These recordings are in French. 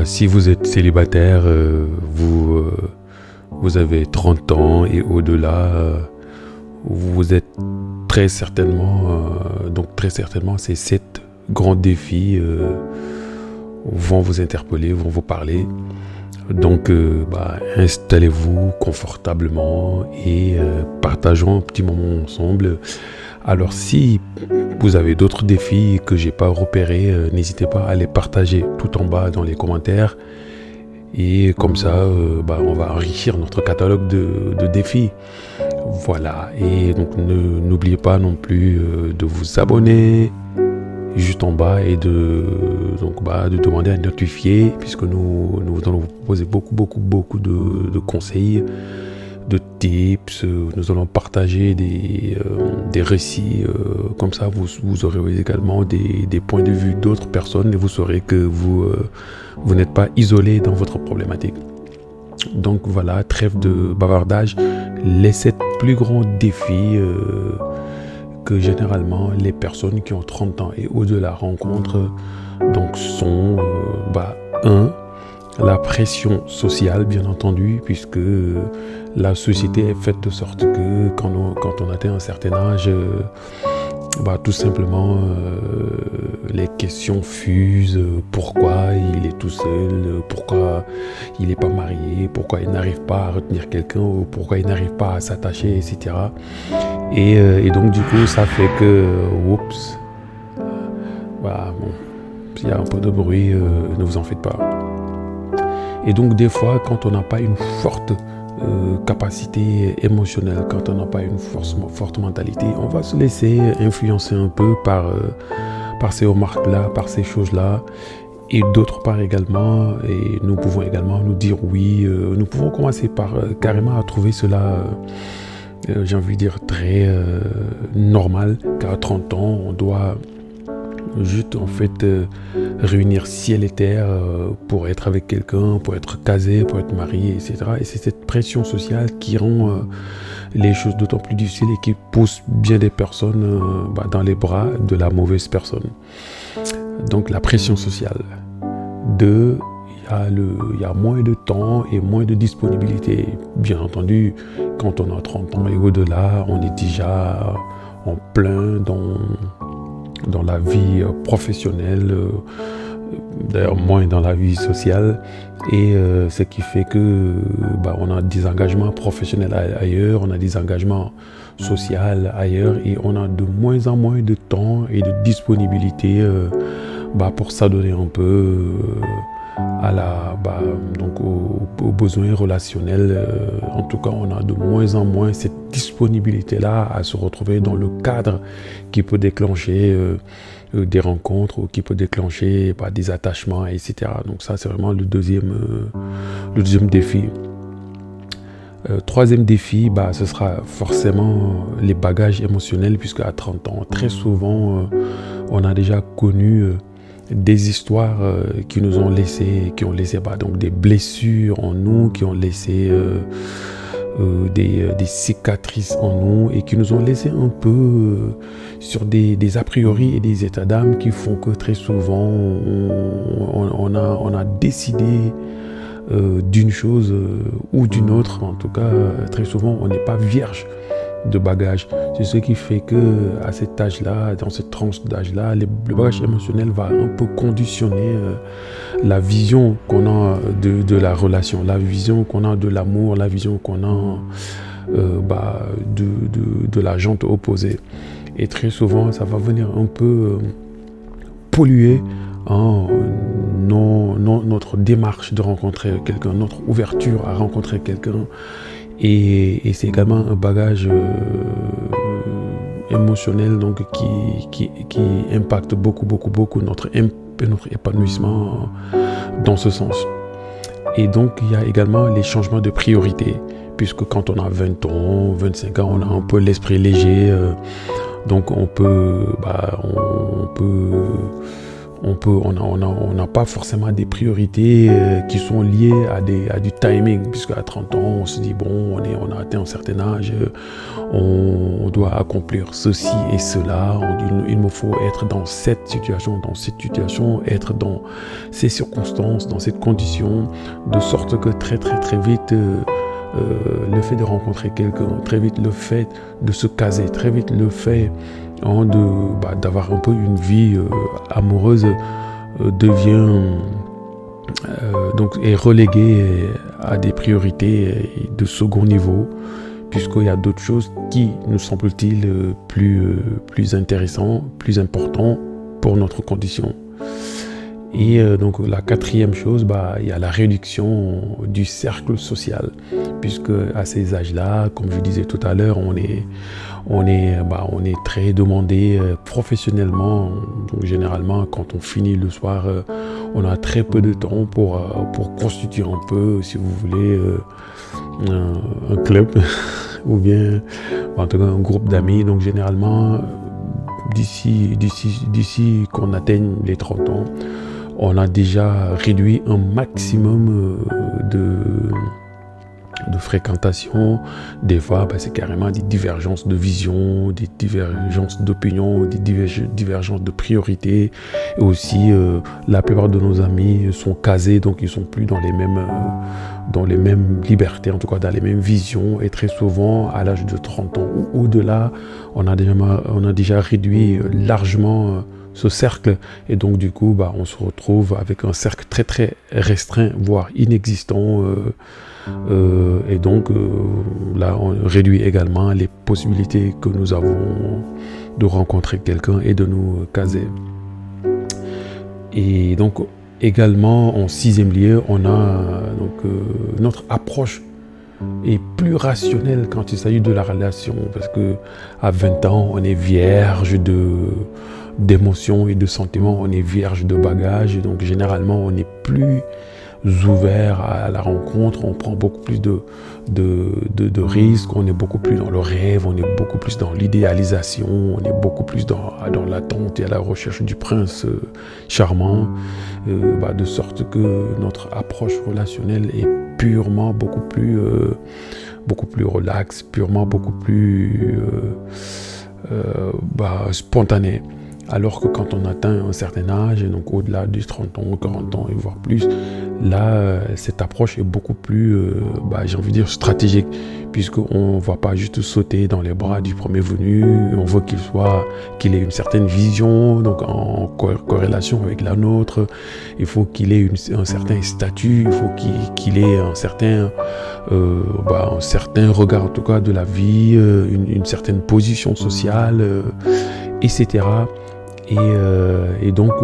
Si vous êtes célibataire, vous avez 30 ans et au-delà, vous êtes très certainement, ces 7 grands défis vont vous interpeller, vont vous parler. Donc, installez-vous confortablement et partageons un petit moment ensemble. Alors, si vous avez d'autres défis que j'ai pas repérés, n'hésitez pas à les partager tout en bas dans les commentaires. Et comme ça, on va enrichir notre catalogue de défis. Voilà. Et donc, n'oubliez pas non plus de vous abonner juste en bas et de demander à être notifié, puisque nous allons vous proposer beaucoup de conseils, de tips. Nous allons partager des récits, comme ça vous aurez également des points de vue d'autres personnes et vous saurez que vous n'êtes pas isolé dans votre problématique. Donc voilà, trêve de bavardage. Les 7 plus grands défis que généralement les personnes qui ont 30 ans et au-delà rencontrent donc sont 1. La pression sociale, bien entendu, puisque la société est faite de sorte que quand on atteint un certain âge, tout simplement, les questions fusent. Pourquoi il est tout seul? Pourquoi il n'est pas marié? Pourquoi il n'arrive pas à retenir quelqu'un? Ou pourquoi il n'arrive pas à s'attacher, etc. Et donc, du coup, ça fait que... Oups. S'il y a un peu de bruit, ne vous en faites pas. Et donc, des fois, quand on n'a pas une forte capacité émotionnelle, quand on n'a pas une forte mentalité, on va se laisser influencer un peu par ces remarques-là, par ces choses-là. Et d'autre part également, et nous pouvons également nous dire oui, nous pouvons commencer par carrément à trouver cela, j'ai envie de dire, très normal, car à 30 ans, on doit juste en fait réunir ciel et terre pour être avec quelqu'un, pour être casé, pour être marié, etc. Et c'est cette pression sociale qui rend les choses d'autant plus difficiles et qui pousse bien des personnes dans les bras de la mauvaise personne. Donc la pression sociale. 2, il y a moins de temps et moins de disponibilité. Bien entendu, quand on a 30 ans et au-delà, on est déjà en plein dans la vie professionnelle, d'ailleurs moins dans la vie sociale, et ce qui fait que on a des engagements professionnels ailleurs, on a des engagements sociaux ailleurs, et on a de moins en moins de temps et de disponibilité pour s'adonner un peu aux besoins relationnels. En tout cas, on a de moins en moins cette disponibilité-là à se retrouver dans le cadre qui peut déclencher des rencontres ou qui peut déclencher des attachements, etc. Donc ça, c'est vraiment le deuxième défi. Troisième défi, ce sera forcément les bagages émotionnels, puisque à 30 ans, très souvent, on a déjà connu des histoires qui nous ont laissé, donc des blessures en nous, qui ont laissé des cicatrices en nous et qui nous ont laissé un peu sur des a priori et des états d'âme qui font que très souvent on a décidé d'une chose ou d'une autre. En tout cas, très souvent on n'est pas vierge de bagages. C'est ce qui fait que à cet âge-là, dans cette tranche d'âge-là, le bagage émotionnel va un peu conditionner la vision qu'on a de la relation, la vision qu'on a de l'amour, la vision qu'on a de la jante opposée. Et très souvent, ça va venir un peu polluer notre démarche de rencontrer quelqu'un, notre ouverture à rencontrer quelqu'un. Et c'est également un bagage émotionnel donc qui impacte beaucoup notre épanouissement dans ce sens. Et donc il y a également les changements de priorité, puisque quand on a 20 ans, 25 ans, on a un peu l'esprit léger, donc on peut on n'a pas forcément des priorités qui sont liées à du timing, puisque à 30 ans, on se dit, bon, on a atteint un certain âge, on doit accomplir ceci et cela, il me faut être dans cette situation, être dans ces circonstances, dans cette condition, de sorte que très vite, le fait de rencontrer quelqu'un, très vite le fait de se caser, très vite le fait d'avoir un peu une vie amoureuse devient est relégué à des priorités de second niveau, puisqu'il y a d'autres choses qui nous semble-t-il plus intéressants, plus importants pour notre condition. Et donc la quatrième chose, il y a la réduction du cercle social, puisque à ces âges-là, comme je disais tout à l'heure, on est très demandé professionnellement. Donc généralement, quand on finit le soir, on a très peu de temps pour constituer un peu, si vous voulez, un club ou bien en tout cas un groupe d'amis. Donc généralement, d'ici qu'on atteigne les 30 ans, on a déjà réduit un maximum de fréquentation. Des fois, c'est carrément des divergences de vision, des divergences d'opinion, des divergences de priorités. Et aussi, la plupart de nos amis sont casés, donc ils sont plus dans les mêmes libertés, en tout cas dans les mêmes visions. Et très souvent, à l'âge de 30 ans ou au-delà, on a déjà réduit largement ce cercle, et donc du coup on se retrouve avec un cercle très restreint, voire inexistant, et donc là on réduit également les possibilités que nous avons de rencontrer quelqu'un et de nous caser. Et donc également en sixième lieu, on a notre approche est plus rationnelle quand il s'agit de la relation, parce que à 20 ans on est vierge d'émotions et de sentiments, on est vierge de bagages, et donc généralement on est plus ouvert à la rencontre, on prend beaucoup plus de risques, on est beaucoup plus dans le rêve, on est beaucoup plus dans l'idéalisation, on est beaucoup plus dans l'attente et à la recherche du prince charmant, de sorte que notre approche relationnelle est purement beaucoup plus relaxe, purement beaucoup plus spontanée. Alors que quand on atteint un certain âge, donc au-delà des 30 ans, 40 ans et voire plus, là, cette approche est beaucoup plus, j'ai envie de dire, stratégique, puisqu'on ne va pas juste sauter dans les bras du premier venu, on veut qu'il ait une certaine vision, donc en corrélation avec la nôtre, il faut qu'il ait un certain statut, il faut qu'il ait un certain regard en tout cas de la vie, une certaine position sociale, etc. Et donc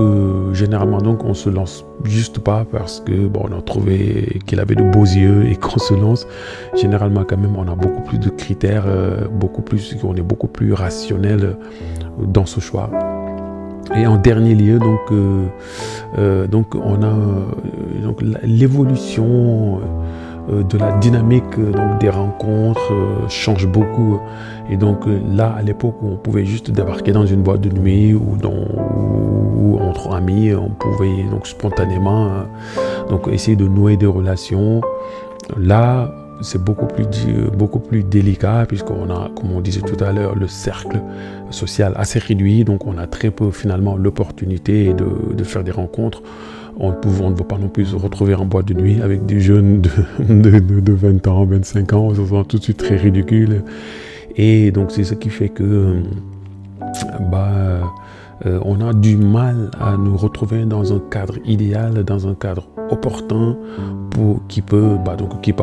généralement on se lance juste pas parce que on a trouvé qu'il avait de beaux yeux et qu'on se lance. Généralement quand même on a beaucoup plus de critères, on est beaucoup plus rationnel dans ce choix. Et en dernier lieu, on a l'évolution de la dynamique des rencontres change beaucoup. Et donc là, à l'époque où on pouvait juste débarquer dans une boîte de nuit ou entre amis, on pouvait donc spontanément essayer de nouer des relations. Là, c'est beaucoup plus délicat, puisqu'on a, comme on disait tout à l'heure, le cercle social assez réduit, donc on a très peu finalement l'opportunité de faire des rencontres. On ne veut pas non plus se retrouver en boîte de nuit avec des jeunes de 20 ans, 25 ans, on se sent tout de suite très ridicule. Et donc c'est ce qui fait que on a du mal à nous retrouver dans un cadre idéal, dans un cadre opportun qui peut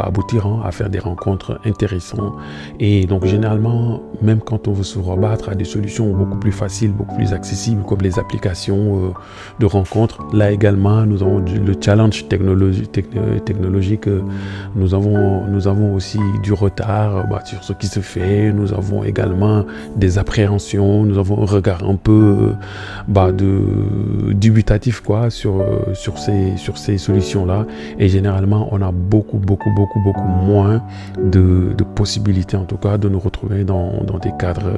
aboutir à faire des rencontres intéressantes. Et donc généralement, même quand on veut se rabattre à des solutions beaucoup plus faciles, beaucoup plus accessibles, comme les applications de rencontres, là également nous avons le challenge technologique, nous avons aussi du retard sur ce qui se fait, nous avons également des appréhensions, nous avons un regard un peu dubitatif sur ces solutions-là, et généralement on a beaucoup moins de possibilités en tout cas de nous retrouver dans des cadres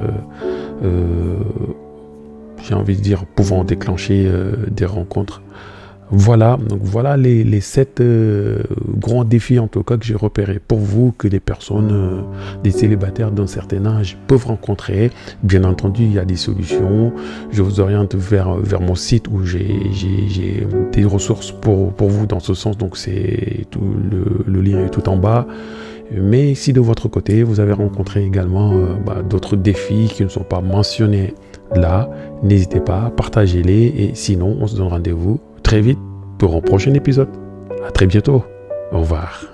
j'ai envie de dire, pouvant déclencher des rencontres. Voilà, donc voilà les 7 grands défis en tout cas que j'ai repérés pour vous, que les personnes, des célibataires d'un certain âge peuvent rencontrer. Bien entendu, il y a des solutions. Je vous oriente vers mon site où j'ai des ressources pour vous dans ce sens. Donc c'est tout, le lien est tout en bas. Mais si de votre côté, vous avez rencontré également d'autres défis qui ne sont pas mentionnés là, n'hésitez pas, partagez-les. Et sinon, on se donne rendez-vous très vite pour un prochain épisode. À très bientôt. Au revoir.